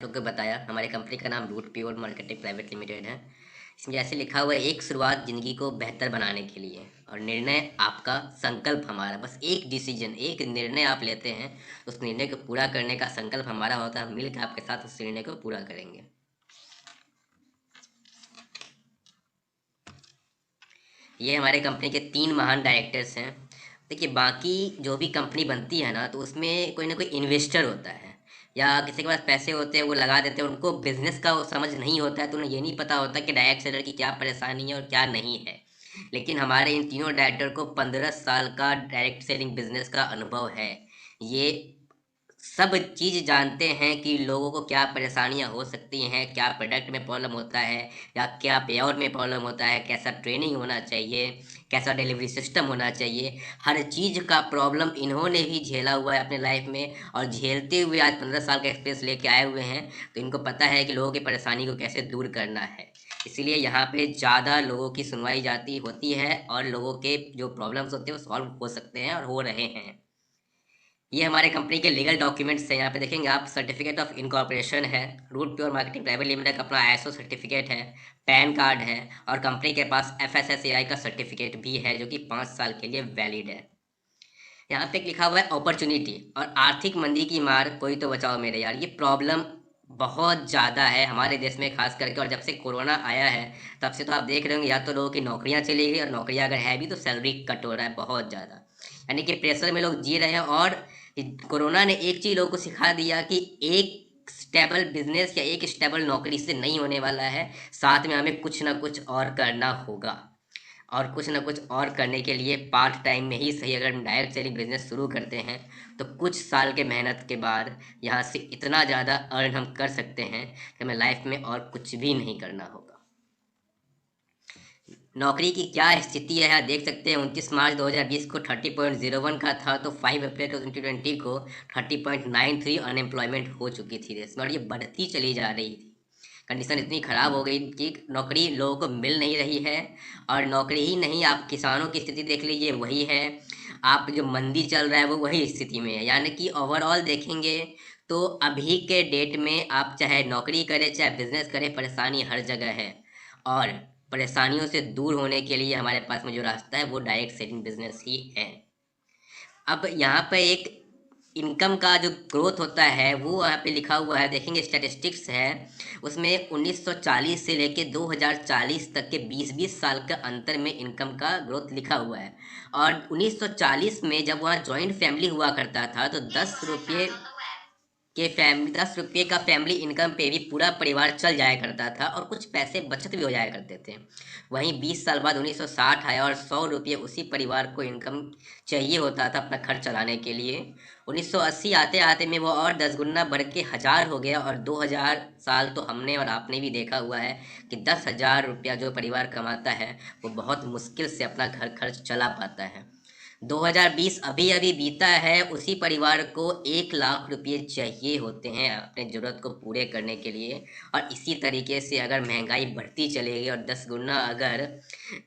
लोग को बताया। हमारी कंपनी का नाम Root Pure Marketing Private Limited है। इसमें जैसे लिखा हुआ है, एक शुरुआत जिंदगी को बेहतर बनाने के लिए, और निर्णय आपका, संकल्प हमारा। बस एक डिसीजन, एक निर्णय आप लेते हैं, उस निर्णय को पूरा करने का संकल्प हमारा होता है। हम मिलकर आपके साथ उस निर्णय को पूरा करेंगे। ये हमारे कंपनी के 3 महान डायरेक्टर्स हैं। देखिए, बाकी जो भी कंपनी बनती है ना, तो उसमें कोई ना कोई इन्वेस्टर होता है या किसी के पास पैसे होते हैं, वो लगा देते हैं। उनको बिजनेस का वो समझ नहीं होता है, तो उन्हें ये नहीं पता होता कि डायरेक्ट सेलर की क्या परेशानी है और क्या नहीं है। लेकिन हमारे इन तीनों डायरेक्टर को 15 साल का डायरेक्ट सेलिंग बिजनेस का अनुभव है। ये सब चीज़ जानते हैं कि लोगों को क्या परेशानियां हो सकती हैं, क्या प्रोडक्ट में प्रॉब्लम होता है या क्या पेआउट में प्रॉब्लम होता है, कैसा ट्रेनिंग होना चाहिए, कैसा डिलीवरी सिस्टम होना चाहिए। हर चीज़ का प्रॉब्लम इन्होंने भी झेला हुआ है अपने लाइफ में, और झेलते हुए आज 15 साल का एक्सपीरियंस लेके आए हुए हैं। तो इनको पता है कि लोगों की परेशानी को कैसे दूर करना है। इसीलिए यहाँ पे ज़्यादा लोगों की सुनवाई जाती होती है, और लोगों के जो प्रॉब्लम्स होते हैं वो सॉल्व हो सकते हैं और हो रहे हैं। ये हमारे कंपनी के लीगल डॉक्यूमेंट्स हैं। यहाँ पे देखेंगे आप, सर्टिफिकेट ऑफ इनकॉर्पोरेशन है, Root Pure Marketing Private Limited का अपना आईएसओ सर्टिफिकेट है, पैन कार्ड है, और कंपनी के पास एफएसएसएआई का सर्टिफिकेट भी है, जो कि 5 साल के लिए वैलिड है। यहाँ पे लिखा हुआ है अपॉर्चुनिटी और आर्थिक मंदी की मार, कोई तो बचाओ मेरे यार। ये प्रॉब्लम बहुत ज़्यादा है हमारे देश में खास करके, और जब से कोरोना आया है तब से तो आप देख रहे होंगे, या तो लोगों की नौकरियां चली गई, और नौकरियां अगर है भी तो सैलरी कट हो रहा है बहुत ज़्यादा। यानी कि प्रेशर में लोग जी रहे हैं। और कोरोना ने एक चीज़ लोगों को सिखा दिया कि एक स्टेबल बिजनेस या एक स्टेबल नौकरी से नहीं होने वाला है, साथ में हमें कुछ ना कुछ और करना होगा। और कुछ ना कुछ और करने के लिए पार्ट टाइम में ही सही, अगर हम डायरेक्ट सेलिंग बिजनेस शुरू करते हैं तो कुछ साल के मेहनत के बाद यहाँ से इतना ज़्यादा अर्न हम कर सकते हैं कि हमें लाइफ में और कुछ भी नहीं करना होगा। नौकरी की क्या स्थिति है यहाँ देख सकते हैं। 29 मार्च 2020 को 30.01 का था, तो 5 अप्रैल 2020 को 30.93 अनएम्प्लॉयमेंट हो चुकी थी देश में, और ये बढ़ती चली जा रही थी। कंडीशन इतनी ख़राब हो गई कि नौकरी लोगों को मिल नहीं रही है। और नौकरी ही नहीं, आप किसानों की स्थिति देख लीजिए, वही है। आप जो मंदी चल रहा है वो वही स्थिति में है। यानी कि ओवरऑल देखेंगे तो अभी के डेट में आप चाहे नौकरी करें चाहे बिजनेस करें, परेशानी हर जगह है। और परेशानियों से दूर होने के लिए हमारे पास में जो रास्ता है वो डायरेक्ट सेलिंग बिजनेस ही है। अब यहाँ पे एक इनकम का जो ग्रोथ होता है वो यहाँ पे लिखा हुआ है, देखेंगे स्टैटिस्टिक्स है। उसमें 1940 से लेके 2040 तक के 20-20 साल का अंतर में इनकम का ग्रोथ लिखा हुआ है। और 1940 में जब वहाँ जॉइंट फैमिली हुआ करता था, तो 10 रुपये का फैमिली इनकम पे भी पूरा परिवार चल जाया करता था, और कुछ पैसे बचत भी हो जाया करते थे। वहीं 20 साल बाद 1960 आया, और 100 रुपये उसी परिवार को इनकम चाहिए होता था अपना खर्च चलाने के लिए। 1980 आते आते में वो और 10 गुना बढ़ के 1000 हो गया, और 2000 साल तो हमने और आपने भी देखा हुआ है कि 10,000 रुपया जो परिवार कमाता है वो बहुत मुश्किल से अपना घर खर्च चला पाता है। 2020 अभी अभी बीता है, उसी परिवार को 1 लाख रुपये चाहिए होते हैं अपने ज़रूरत को पूरे करने के लिए। और इसी तरीके से अगर महंगाई बढ़ती चलेगी और 10 गुना अगर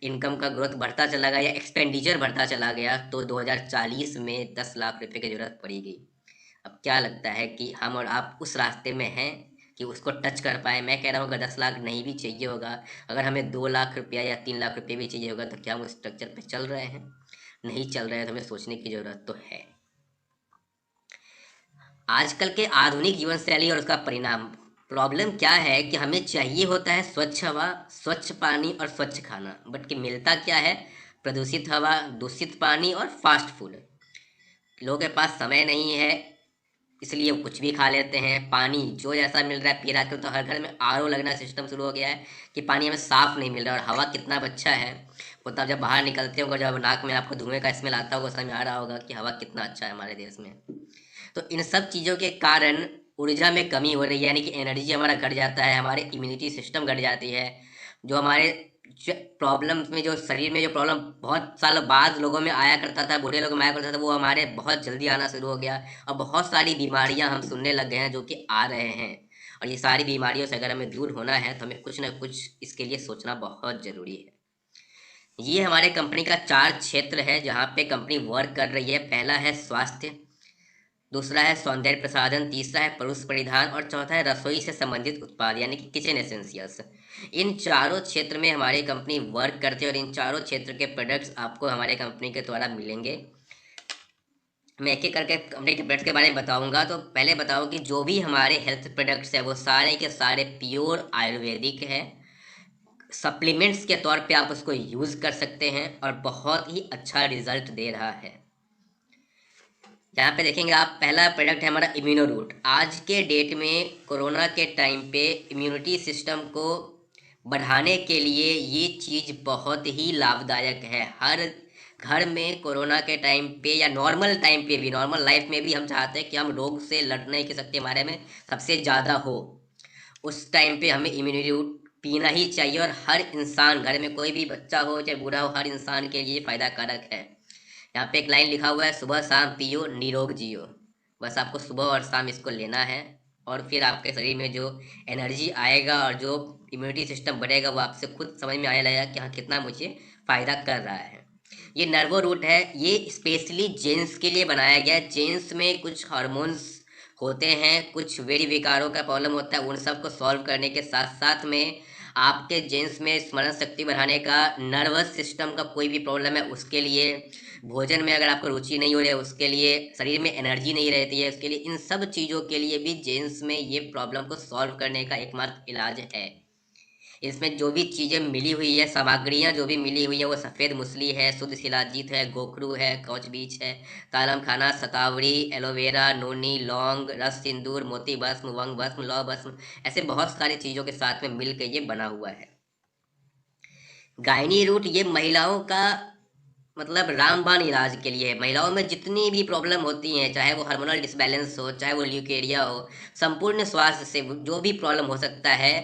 इनकम का ग्रोथ बढ़ता चला गया या एक्सपेंडिचर बढ़ता चला गया, तो 2040 में 10 लाख रुपये की ज़रूरत पड़ेगी। अब क्या लगता है कि हम और आप उस रास्ते में हैं कि उसको टच कर पाए? मैं कह रहा हूँ अगर 10 लाख नहीं भी चाहिए होगा, अगर हमें 2 लाख रुपया या 3 लाख रुपये भी चाहिए होगा, तो क्या हम उस स्ट्रक्चर पे चल रहे हैं? नहीं चल रहे हैं, तो हमें सोचने की जरूरत तो है। आजकल के आधुनिक जीवन शैली और उसका परिणाम, प्रॉब्लम क्या है कि हमें चाहिए होता है स्वच्छ हवा, स्वच्छ पानी और स्वच्छ खाना, बट कि मिलता क्या है? प्रदूषित हवा, दूषित पानी और फास्ट फूड। लोगों के पास समय नहीं है, इसलिए वो कुछ भी खा लेते हैं। पानी जो जैसा मिल रहा है पी रहा है। तो हर घर में आरओ लगना सिस्टम शुरू हो गया है कि पानी हमें साफ नहीं मिल रहा। और हवा कितना अच्छा है, वो तब जब बाहर निकलते होंगे, जब नाक में आपको धुएं का स्मेल आता होगा, समझ में आ रहा होगा कि हवा कितना अच्छा है हमारे देश में। तो इन सब चीज़ों के कारण ऊर्जा में कमी हो रही है, यानी कि एनर्जी हमारा घट जाता है, हमारे इम्यूनिटी सिस्टम घट जाती है। जो हमारे प्रॉब्लम्स में, जो शरीर में जो प्रॉब्लम बहुत साल बाद लोगों में आया करता था, बूढ़े लोगों में आया करता था, वो हमारे बहुत जल्दी आना शुरू हो गया। और बहुत सारी बीमारियां हम सुनने लग गए हैं जो कि आ रहे हैं। और ये सारी बीमारियों से अगर हमें दूर होना है तो हमें कुछ ना कुछ इसके लिए सोचना बहुत ज़रूरी है। ये हमारे कंपनी का 4 क्षेत्र है जहाँ पे कंपनी वर्क कर रही है। पहला है स्वास्थ्य, दूसरा है सौंदर्य प्रसाधन, तीसरा है पुरुष परिधान और चौथा है रसोई से संबंधित उत्पाद यानी कि किचन एसेंशियल्स। इन चारों क्षेत्र में हमारी कंपनी वर्क करती है और इन चारों क्षेत्र के प्रोडक्ट्स आपको हमारे कंपनी के द्वारा मिलेंगे। मैं एक एक करके कंपनी के प्रोडक्ट्स के बारे में बताऊंगा। तो पहले बताओ कि जो भी हमारे हेल्थ प्रोडक्ट्स है वो सारे के सारे प्योर आयुर्वेदिक है। सप्लीमेंट्स के तौर पे आप उसको यूज़ कर सकते हैं और बहुत ही अच्छा रिजल्ट दे रहा है। यहाँ पे देखेंगे आप, पहला प्रोडक्ट है हमारा इम्यूनो रूट। आज के डेट में कोरोना के टाइम पे इम्यूनिटी सिस्टम को बढ़ाने के लिए ये चीज़ बहुत ही लाभदायक है। हर घर में कोरोना के टाइम पे या नॉर्मल टाइम पे भी, नॉर्मल लाइफ में भी हम चाहते हैं कि हम रोग से लड़ने की शक्ति हमारे में सबसे ज़्यादा हो। उस टाइम पे हमें इम्यूनिटी रूट पीना ही चाहिए और हर इंसान, घर में कोई भी बच्चा हो चाहे बूढ़ा हो, हर इंसान के लिए फ़ायदा कारक है। यहाँ पे एक लाइन लिखा हुआ है, सुबह शाम पियो निरोग जियो। बस आपको सुबह और शाम इसको लेना है और फिर आपके शरीर में जो एनर्जी आएगा और जो इम्यूनिटी सिस्टम बढ़ेगा वो आपसे खुद समझ में आने लगेगा कि हाँ कितना मुझे फ़ायदा कर रहा है। ये नर्वो रूट है, ये स्पेशली जेंट्स के लिए बनाया गया है। जेंट्स में कुछ हार्मोन्स होते हैं, कुछ वेरी विकारों का प्रॉब्लम होता है, उन सब को सॉल्व करने के साथ साथ में आपके जेंट्स में स्मरण शक्ति बढ़ाने का, नर्वस सिस्टम का कोई भी प्रॉब्लम है उसके लिए, भोजन में अगर आपको रुचि नहीं हो रही है उसके लिए, शरीर में एनर्जी नहीं रहती है उसके लिए, इन सब चीज़ों के लिए भी जेंट्स में ये प्रॉब्लम को सॉल्व करने का एकमात्र इलाज है। इसमें जो भी चीज़ें मिली हुई है, सामग्रियाँ जो भी मिली हुई है, वो सफ़ेद मूसली है, शुद्ध शिलाजीत है, गोखरू है, कौच बीज है, तालम खाना, शतावरी, एलोवेरा, नोनी, लौंग, रस सिंदूर, मोती भस्म, वंग भस्म, लौ भस्म, ऐसे बहुत सारी चीज़ों के साथ में मिल के ये बना हुआ है। गायनी रूट ये महिलाओं का मतलब रामबाण इलाज के लिए है। महिलाओं में जितनी भी प्रॉब्लम होती हैं, चाहे वो हार्मोनल डिसबैलेंस हो, चाहे वो ल्यूकेरिया हो, संपूर्ण स्वास्थ्य से जो भी प्रॉब्लम हो सकता है,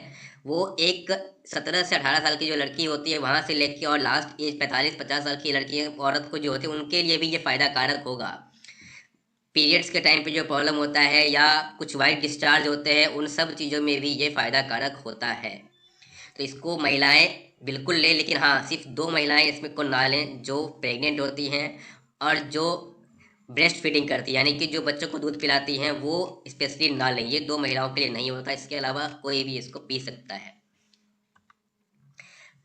वो एक 17 से 18 साल की जो लड़की होती है वहाँ से लेके और लास्ट एज 45-50 साल की लड़की औरत को जो होती है उनके लिए भी ये फ़ायदा कारक होगा। पीरियड्स के टाइम पे जो प्रॉब्लम होता है या कुछ वाइट डिस्चार्ज होते हैं, उन सब चीज़ों में भी ये फ़ायदा कारक होता है। तो इसको महिलाएं बिल्कुल लें, लेकिन हाँ सिर्फ 2 महिलाएं इसमें को ना लें, जो प्रेग्नेंट होती हैं और जो ब्रेस्ट फीडिंग करती है यानी कि जो बच्चों को दूध पिलाती हैं, वो स्पेशली ना लें। ये 2 महिलाओं के लिए नहीं होता, इसके अलावा कोई भी इसको पी सकता है।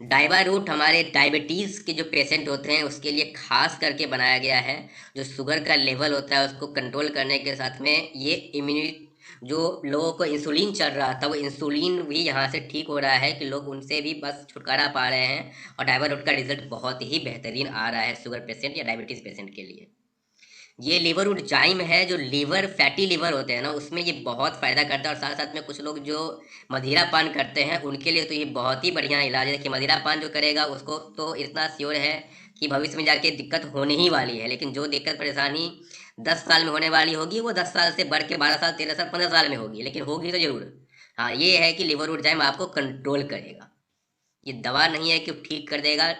डाइबा रूट हमारे डायबिटीज़ के जो पेशेंट होते हैं उसके लिए खास करके बनाया गया है। जो शुगर का लेवल होता है उसको कंट्रोल करने के साथ में ये इम्यूनिटी, जो लोगों को इंसुलिन चल रहा था वो इंसुलिन भी यहाँ से ठीक हो रहा है कि लोग उनसे भी बस छुटकारा पा रहे हैं और डाइबा रूट का रिजल्ट बहुत ही बेहतरीन आ रहा है शुगर पेशेंट या डायबिटीज़ पेशेंट के लिए। ये लीवर रूट जाइम है, जो लीवर फैटी लीवर होते हैं ना उसमें ये बहुत फ़ायदा करता है। और साथ साथ में कुछ लोग जो मदिरा पान करते हैं उनके लिए तो ये बहुत ही बढ़िया इलाज है कि मदिरा पान जो करेगा उसको तो इतना श्योर है कि भविष्य में जाके दिक्कत होने ही वाली है, लेकिन जो दिक्कत परेशानी 10 साल में होने वाली होगी वो 10 साल से बढ़ के 12 साल, 13 साल, 15 साल में होगी, लेकिन होगी तो जरूर। हाँ ये है कि लीवर रूट जाइम आपको कंट्रोल करेगा। ये दवा नहीं है कि वो ठीक कर देगा,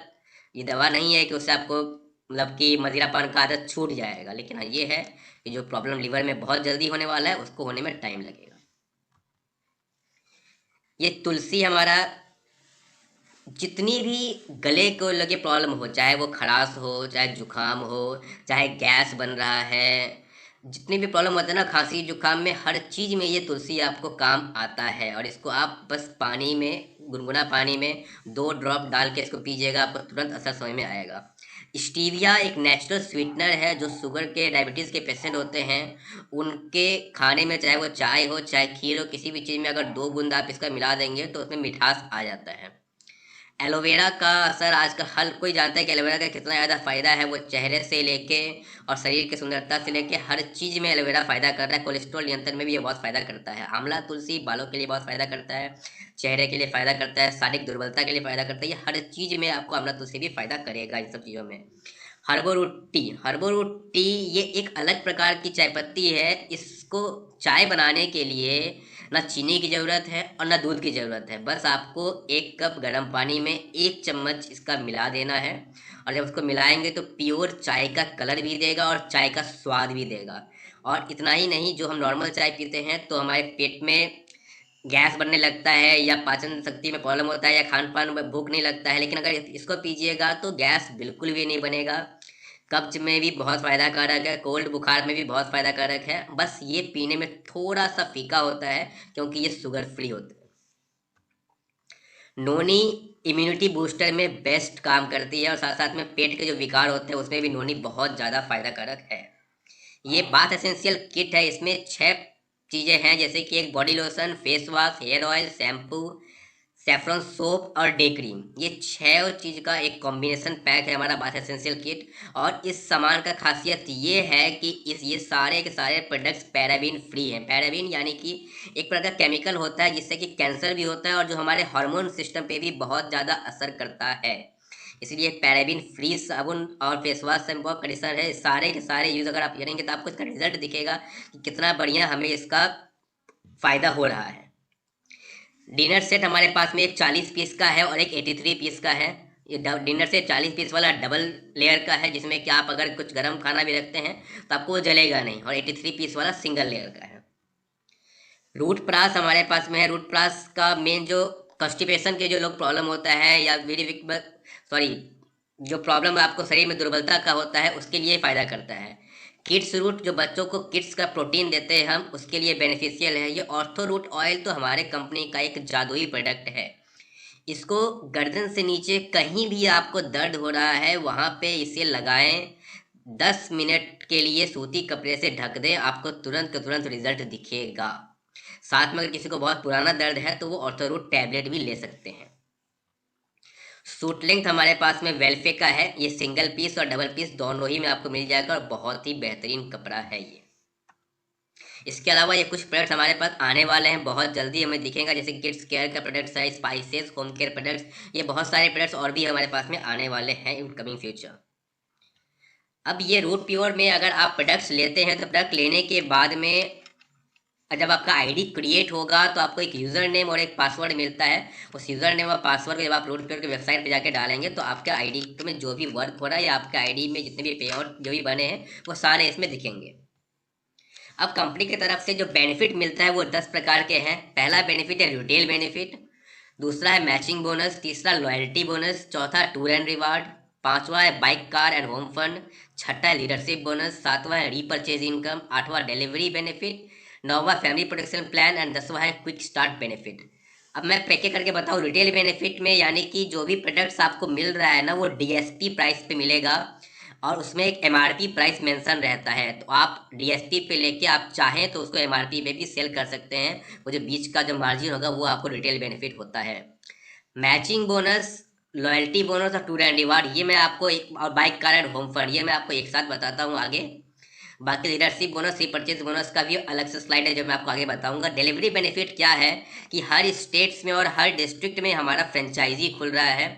ये दवा नहीं है कि उससे आपको मतलब कि मदिरा पान का आदत छूट जाएगा, लेकिन हाँ ये है कि जो प्रॉब्लम लीवर में बहुत जल्दी होने वाला है उसको होने में टाइम लगेगा। ये तुलसी हमारा जितनी भी गले को लगे प्रॉब्लम हो, चाहे वो खराश हो, चाहे जुकाम हो, चाहे गैस बन रहा है, जितनी भी प्रॉब्लम होता है ना खांसी जुकाम में, हर चीज़ में ये तुलसी आपको काम आता है। और इसको आप बस पानी में, गुनगुना पानी में 2 ड्रॉप डाल के इसको पीजिएगा, आपको तुरंत असर समझ में आएगा। स्टीविया एक नेचुरल स्वीटनर है, जो शुगर के, डायबिटीज़ के पेशेंट होते हैं उनके खाने में, चाहे वो चाय हो चाहे खीर हो, किसी भी चीज़ में अगर 2 बूंद आप इसका मिला देंगे तो उसमें मिठास आ जाता है। एलोवेरा का असर आजकल हर कोई जानता है कि एलोवेरा का कितना ज़्यादा फ़ायदा है। वो चेहरे से लेके और शरीर की सुंदरता से लेके हर चीज़ में एलोवेरा फ़ायदा कर रहा है। कोलेस्ट्रॉल नियंत्रण में भी ये बहुत फ़ायदा करता है। आंवला तुलसी बालों के लिए बहुत फ़ायदा करता है, चेहरे के लिए फ़ायदा करता है, शारीरिक दुर्बलता के लिए फ़ायदा करता है। ये हर चीज़ में आपको आंवला तुलसी भी फ़ायदा करेगा इन सब चीज़ों में। हर्बोरूट टी ये एक अलग प्रकार की चाय पत्ती है। इसको चाय बनाने के लिए ना चीनी की ज़रूरत है और ना दूध की ज़रूरत है। बस आपको 1 कप गर्म पानी में 1 चम्मच इसका मिला देना है और जब उसको मिलाएंगे तो प्योर चाय का कलर भी देगा और चाय का स्वाद भी देगा। और इतना ही नहीं, जो हम नॉर्मल चाय पीते हैं तो हमारे पेट में गैस बनने लगता है या पाचन शक्ति में प्रॉब्लम होता है या खान पान में भूख नहीं लगता है, लेकिन अगर इसको पीजिएगा तो गैस बिल्कुल भी नहीं बनेगा। कब्ज में भी बहुत फ़ायदा कारक है, कोल्ड बुखार में भी बहुत फ़ायदा कारक है। बस ये पीने में थोड़ा सा फीका होता है क्योंकि ये शुगर फ्री होता है। नोनी इम्यूनिटी बूस्टर में बेस्ट काम करती है और साथ साथ में पेट के जो विकार होते हैं उसमें भी नोनी बहुत ज़्यादा फायदा कारक है। ये बाथ एसेंशियल किट है, इसमें 6 चीज़ें हैं, जैसे कि एक body lotion, face wash, hair oil, shampoo, saffron soap और डे क्रीम। ये 6 चीज़ का एक कॉम्बिनेशन पैक है हमारा बाथ एसेंशियल किट। और इस सामान का खासियत ये है कि ये सारे के सारे प्रोडक्ट्स पैराबीन फ्री हैं। पैराबीन यानी कि एक प्रकार का केमिकल होता है जिससे कि कैंसर भी होता है और जो हमारे हार्मोन सिस्टम पे भी बहुत ज़्यादा असर करता है। इसलिए पैराबीन फ्री साबुन और फेस वॉश, शैम्पू और कंडीशनर है, सारे के सारे यूज़ अगर आप करेंगे तो आपको इसका रिजल्ट दिखेगा कि कितना बढ़िया हमें इसका फ़ायदा हो रहा है। डिनर सेट हमारे पास में एक 40 पीस का है और एक 83 पीस का है। ये डिनर सेट 40 पीस वाला डबल लेयर का है, जिसमें कि आप अगर कुछ गर्म खाना भी रखते हैं तो आपको वो जलेगा नहीं। और 83 पीस वाला सिंगल लेयर का है। रूट प्रास हमारे पास में है। रूट प्रास का मेन जो कॉन्स्टिपेशन के जो लोग प्रॉब्लम होता है या वेरी वीक, सॉरी, जो प्रॉब्लम आपको शरीर में दुर्बलता का होता है उसके लिए फ़ायदा करता है। किड्स रूट जो बच्चों को किड्स का प्रोटीन देते हैं हम, उसके लिए बेनिफिशियल है। ये ऑर्थो रूट ऑयल तो हमारे कंपनी का एक जादुई प्रोडक्ट है। इसको गर्दन से नीचे कहीं भी आपको दर्द हो रहा है वहाँ पे इसे लगाएं। 10 मिनट के लिए सूती कपड़े से ढक दें, आपको तुरंत के तुरंत रिजल्ट दिखेगा। साथ में अगर किसी को बहुत पुराना दर्द है तो वो ऑर्थोरूट टैबलेट भी ले सकते हैं। सूट लेंथ हमारे पास में वेल्फे का है। ये सिंगल पीस और डबल पीस दोनों ही में आपको मिल जाएगा और बहुत ही बेहतरीन कपड़ा है ये। इसके अलावा ये कुछ प्रोडक्ट्स हमारे पास आने वाले हैं, बहुत जल्दी हमें दिखेगा, जैसे किड्स केयर का प्रोडक्ट्स है, स्पाइसेस, होम केयर प्रोडक्ट्स, ये बहुत सारे प्रोडक्ट्स और भी हमारे पास में आने वाले हैं इन कमिंग फ्यूचर। अब ये रूट प्योर में अगर आप प्रोडक्ट्स लेते हैं तो प्रोडक्ट लेने के बाद में जब आपका आईडी क्रिएट होगा तो आपको एक यूज़र नेम और एक पासवर्ड मिलता है। उस यूज़र नेम और पासवर्ड को जब आप रूट प्योर की वेबसाइट पे जाके डालेंगे तो आपके आईडी में जो भी वर्क हो रहा है या आपके आईडी में जितने भी पे आउट जो भी बने हैं वो सारे इसमें दिखेंगे। अब कंपनी की तरफ से जो बेनिफिट मिलता है वो 10 प्रकार के हैं। पहला बेनिफिट है रिटेल बेनिफिट, दूसरा है मैचिंग बोनस, तीसरा लॉयल्टी बोनस, चौथा टूर एंड रिवार्ड, पांचवा है bike car and home fund, छठा है लीडरशिप बोनस, सातवां है रीपरचेज इनकम, आठवां डिलीवरी बेनिफिट, नौवां फैमिली प्रोटेक्शन प्लान एंड 10वां है क्विक स्टार्ट बेनिफिट। अब मैं एक एक करके बताऊँ। रिटेल बेनिफिट में यानी कि जो भी प्रोडक्ट्स आपको मिल रहा है ना वो डीएसपी प्राइस पे मिलेगा और उसमें एक एमआरपी प्राइस मेंशन रहता है, तो आप डीएसपी पे लेके आप चाहें तो उसको एमआरपी पे भी सेल कर सकते हैं। वो जो बीच का जो मार्जिन होगा वो आपको रिटेल बेनिफिट होता है। मैचिंग बोनस, लॉयल्टी बोनस और टूर एंड रिवार्ड ये मैं आपको और bike car and home fund ये मैं आपको एक साथ बताता हूँ आगे। बाकी लीडरशिप बोनस, रीपरचेज बोनस का भी अलग से स्लाइड है जो मैं आपको आगे बताऊंगा। डिलीवरी बेनिफिट क्या है कि हर स्टेट्स में और हर डिस्ट्रिक्ट में हमारा फ्रेंचाइजी खुल रहा है।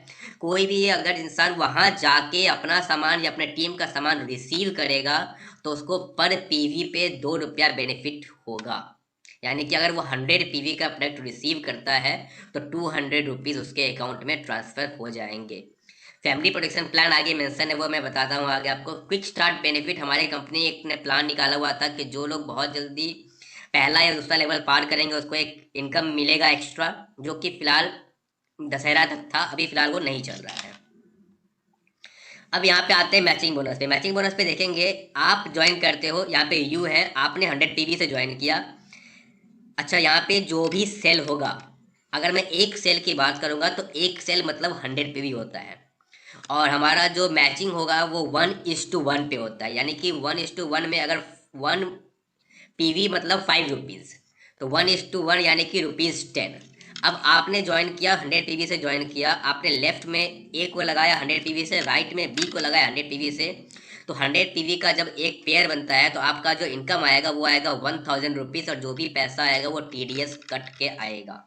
कोई भी अगर इंसान वहाँ जाके अपना सामान या अपने टीम का सामान रिसीव करेगा तो उसको पर पीवी पे 2 रुपया बेनिफिट होगा। यानी कि अगर वो 100 पीवी का प्रोडक्ट रिसीव करता है तो 200 रुपीज़ उसके अकाउंट में ट्रांसफ़र हो जाएंगे। फैमिली प्रोटेक्शन प्लान आगे मेंशन है वो मैं बताता हूँ आगे आपको। क्विक स्टार्ट बेनिफिट हमारी कंपनी एक ने प्लान निकाला हुआ था कि जो लोग बहुत जल्दी पहला या दूसरा लेवल पार करेंगे उसको एक इनकम मिलेगा एक्स्ट्रा, जो कि फिलहाल दशहरा तक था, अभी फिलहाल वो नहीं चल रहा है। अब यहाँ पे आते हैं मैचिंग बोनस पे। मैचिंग बोनस पे देखेंगे आप ज्वाइन करते हो, यहाँ पे यू है, आपने 100 पीवी से ज्वाइन किया। अच्छा, यहाँ पे जो भी सेल होगा, अगर मैं एक सेल की बात करूँगा तो एक सेल मतलब 100 पीवी होता है और हमारा जो मैचिंग होगा वो 1:1 पे होता है। यानी कि 1:1 में अगर 1 पीवी मतलब 5 रुपीज़, तो 1:1 यानी कि ₹10। अब आपने ज्वाइन किया, 100 पीवी से ज्वाइन किया, आपने लेफ्ट में ए को लगाया 100 पीवी से, राइट में बी को लगाया 100 पीवी से, तो 100 पीवी का जब एक पेयर बनता है तो आपका जो इनकम आएगा वो आएगा 1000 रुपीज़ और जो भी पैसा आएगा वो टीडीएस कट के आएगा।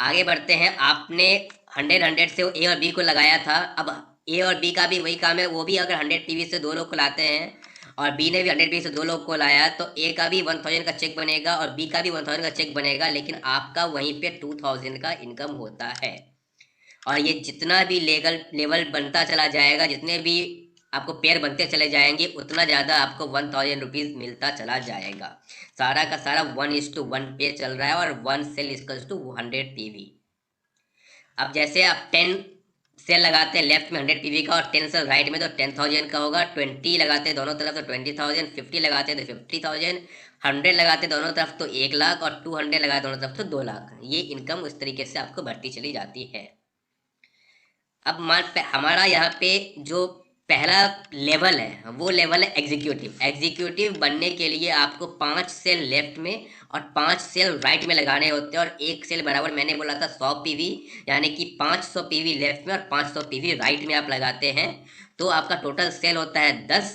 आगे बढ़ते हैं। आपने 100 से ए और बी को लगाया था, अब ए और बी का भी वही काम है, वो भी अगर 100 पीवी से 2 लोग को लाते हैं और बी ने भी 100 पीवी से 2 लोग को लाया तो ए का भी 1000 का चेक बनेगा और बी का भी 1000 का चेक बनेगा, लेकिन आपका वहीं पे 2000 का इनकम होता है। और ये जितना भी लेवल बनता चला जाएगा, जितने भी आपको पेयर बनते चले जाएंगे उतना ज़्यादा आपको 1000 रुपीज़ मिलता चला जाएगा। सारा का सारा 1:1 पे चल रहा है और 1 सेल इक्वल्स टू 100 पीवी। अब जैसे आप 10 सेल लगाते हैं लेफ्ट में 100 पीवी का और 10 सेल राइट में तो 10,000 का होगा। 20 लगाते हैं दोनों तरफ तो 20,000, 50 लगाते हैं तो 50,000, 100 लगाते हैं दोनों तरफ तो 1 लाख और 200 लगाते दोनों तरफ तो 2 लाख। ये इनकम उस तरीके से आपको बढ़ती चली जाती है। अब हमारा यहाँ पे जो पहला लेवल है वो लेवल है एग्जीक्यूटिव। एग्जीक्यूटिव बनने के लिए आपको 5 सेल लेफ्ट में और 5 सेल राइट में लगाने होते हैं और एक सेल बराबर मैंने बोला था 100 पीवी, यानी कि 500 पीवी लेफ्ट में और 500 पीवी राइट में आप लगाते हैं तो आपका टोटल सेल होता है 10।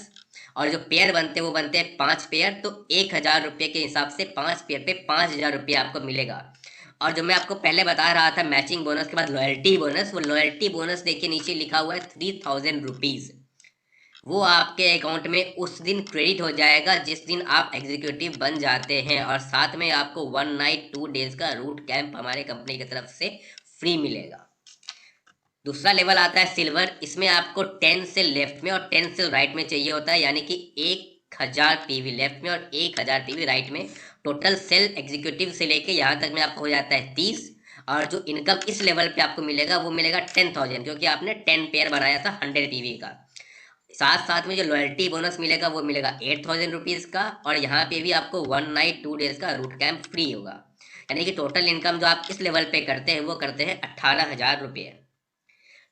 और जो पेयर बनते हैं वो बनते हैं 5 पेयर, तो 1,000 रुपये के हिसाब से 5 पेयर पे 5,000 रुपये आपको मिलेगा। और जो मैं आपको पहले बता रहा था मैचिंग बोनस के बाद लॉयल्टी बोनस, वो लॉयल्टी बोनस देखिए नीचे लिखा हुआ है 3,000 रुपीज़। वो आपके अकाउंट में उस दिन क्रेडिट हो जाएगा जिस दिन आप एग्जीक्यूटिव बन जाते हैं, और साथ में आपको 1 नाइट 2 डेज का रूट कैंप हमारे कंपनी की तरफ से फ्री मिलेगा। दूसरा लेवल आता है सिल्वर। इसमें आपको 10 से लेफ्ट में और 10 से राइट में चाहिए होता है, यानी कि 1,000 पीवी लेफ्ट में और 1,000 पीवी राइट में। टोटल सेल एग्जीक्यूटिव से लेके यहाँ तक में आपको हो जाता है 30। और जो इनकम इस लेवल पे आपको मिलेगा वो मिलेगा 10,000, क्योंकि आपने 10 पेयर बनाया था 100 पीवी का। साथ साथ में जो लॉयल्टी बोनस मिलेगा वो मिलेगा 8,000 रुपीज़ का, और यहाँ पे भी आपको 1 नाइट 2 डेज का रूट कैंप फ्री होगा। यानी कि टोटल इनकम जो आप इस लेवल पे करते हैं वो करते हैं 18,000 रुपये।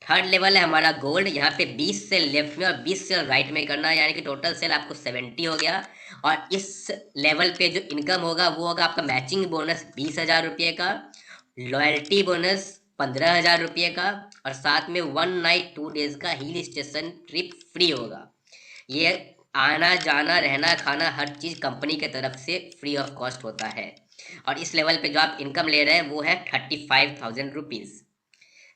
थर्ड लेवल है हमारा गोल्ड। यहाँ पे 20 सेल लेफ्ट में और 20 सेल राइट में करना है, यानी कि टोटल सेल आपको 70 हो गया। और इस लेवल पे जो इनकम होगा वो होगा आपका मैचिंग बोनस 20,000 रुपये का, लॉयल्टी बोनस 15,000 रुपये का, और साथ में 1 नाइट 2 डेज का हिल स्टेशन ट्रिप फ्री होगा। ये आना जाना रहना खाना हर चीज़ कंपनी की तरफ से फ्री ऑफ कॉस्ट होता है। और इस लेवल पे जो आप इनकम ले रहे हैं वो है 35,000 रुपीज़।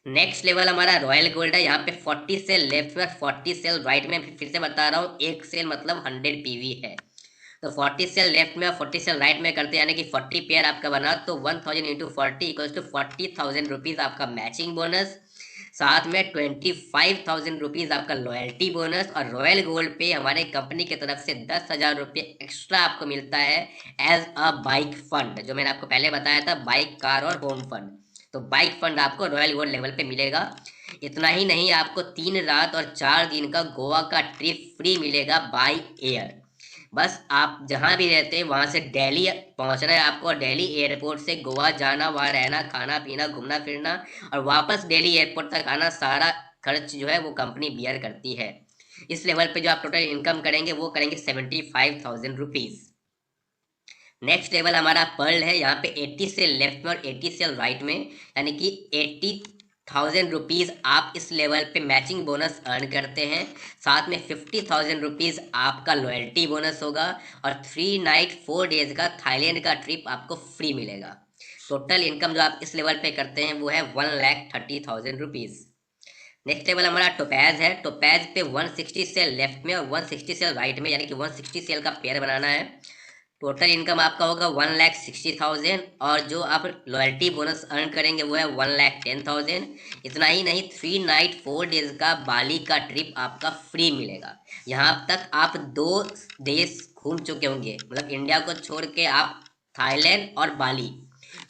नेक्स्ट लेवल हमारा रॉयल गोल्ड है। यहाँ पे 40 सेल लेफ्ट में और 40 सेल राइट में। फिर से बता रहा हूँ, एक सेल मतलब 100 पीवी है। तो 40 सेल लेफ्ट में और 40 सेल राइट में करते हैं, यानी कि 40 पेयर आपका बना तो 1,000 इंटू 40 इक्वल्स टू 40,000 रुपीज़ आपका मैचिंग बोनस। साथ में 25,000 रुपीज़ आपका लॉयल्टी बोनस। और रॉयल गोल्ड पे हमारे कंपनी की तरफ से 10,000 रुपये एक्स्ट्रा आपको मिलता है एज अ बाइक फंड, जो मैंने आपको पहले बताया था, बाइक कार और होम फंड। तो बाइक फंड आपको रॉयल गोल्ड लेवल पे मिलेगा। इतना ही नहीं, आपको 3 रात और 4 दिन का गोवा का ट्रिप फ्री मिलेगा बाई एयर। बस आप जहाँ भी रहते हैं वहाँ से दिल्ली पहुँचना है आपको, और दिल्ली एयरपोर्ट से गोवा जाना, वहाँ रहना खाना पीना घूमना फिरना और वापस दिल्ली एयरपोर्ट तक आना, सारा खर्च जो है वो कंपनी बियर करती है। इस लेवल पे जो आप टोटल इनकम करेंगे वो करेंगे 75,000 रुपीज़। नेक्स्ट लेवल हमारा पर्ल है। यहाँ पे 80 से लेफ्ट में और 80 से राइट में, यानी कि 80,000 रुपीज़ आप इस लेवल पे मैचिंग बोनस अर्न करते हैं। साथ में 50,000 रुपीज़ आपका लॉयल्टी बोनस होगा, और 3 नाइट 4 डेज का थाईलैंड का ट्रिप आपको फ्री मिलेगा। टोटल इनकम जो आप इस लेवल पे करते हैं वो है 1,30,000 रुपीज़। नेक्स्ट लेवल हमारा टोपैज है। टोपैज पे 160 सेल लेफ्ट में और 160 सेल राइट में, यानी कि 160 सेल का पेयर बनाना है। टोटल इनकम आपका होगा 1,60,000, और जो आप लॉयल्टी बोनस अर्न करेंगे वो है 1,10,000। इतना ही नहीं, 3 नाइट 4 डेज का बाली का ट्रिप आपका फ्री मिलेगा। यहाँ तक आप 2 देश घूम चुके होंगे, मतलब इंडिया को छोड़ के आप थाईलैंड और बाली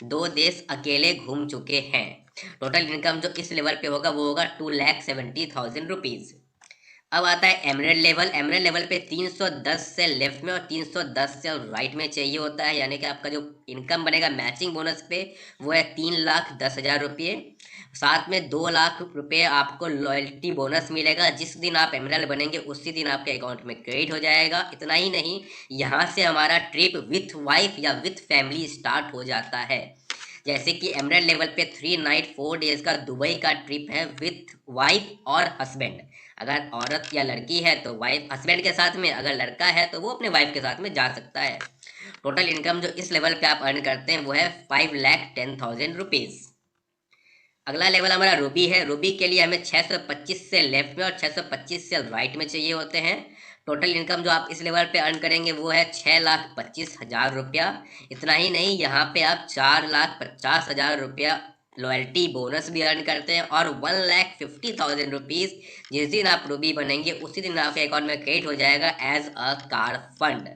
2 देश अकेले घूम चुके हैं। टोटल इनकम जो इस लेवल पे होगा वो होगा 2,70,000 रुपीज़। अब आता है एमरेल्ड लेवल। एमरेल्ड लेवल पे 310 से लेफ्ट में और 310 से राइट में चाहिए होता है, यानी कि आपका जो इनकम बनेगा मैचिंग बोनस पे वो है 3,10,000 रुपये। साथ में 2 लाख रुपये आपको लॉयल्टी बोनस मिलेगा। जिस दिन आप एमरेल्ड बनेंगे उसी दिन आपके अकाउंट में क्रेडिट हो जाएगा। इतना ही नहीं, यहाँ से हमारा ट्रिप विथ वाइफ या विथ फैमिली स्टार्ट हो जाता है। जैसे कि एमरेल्ड लेवल पे 3 नाइट 4 डेज का दुबई का ट्रिप है विथ वाइफ और हस्बैंड। अगर औरत या लड़की है तो वाइफ हस्बैंड के साथ में, अगर लड़का है तो वो अपने वाइफ के साथ में जा सकता है। टोटल इनकम जो इस लेवल पे आप अर्न करते हैं वो है 5,10,000 रुपीज़। अगला लेवल हमारा रूबी है। रूबी के लिए हमें 625 से लेफ्ट में और 625 से राइट में चाहिए होते हैं। टोटल इनकम जो आप इस लेवल पे अर्न करेंगे वो है 6,25,000 रुपया। इतना ही नहीं, यहाँ पे आप 4,50,000 रुपया लॉयल्टी बोनस भी अर्न करते हैं, और 1,50,000 रुपीज़ जिस दिन आप रूबी बनेंगे उसी दिन आपके अकाउंट में क्रेडिट हो जाएगा एज अ कार फंड।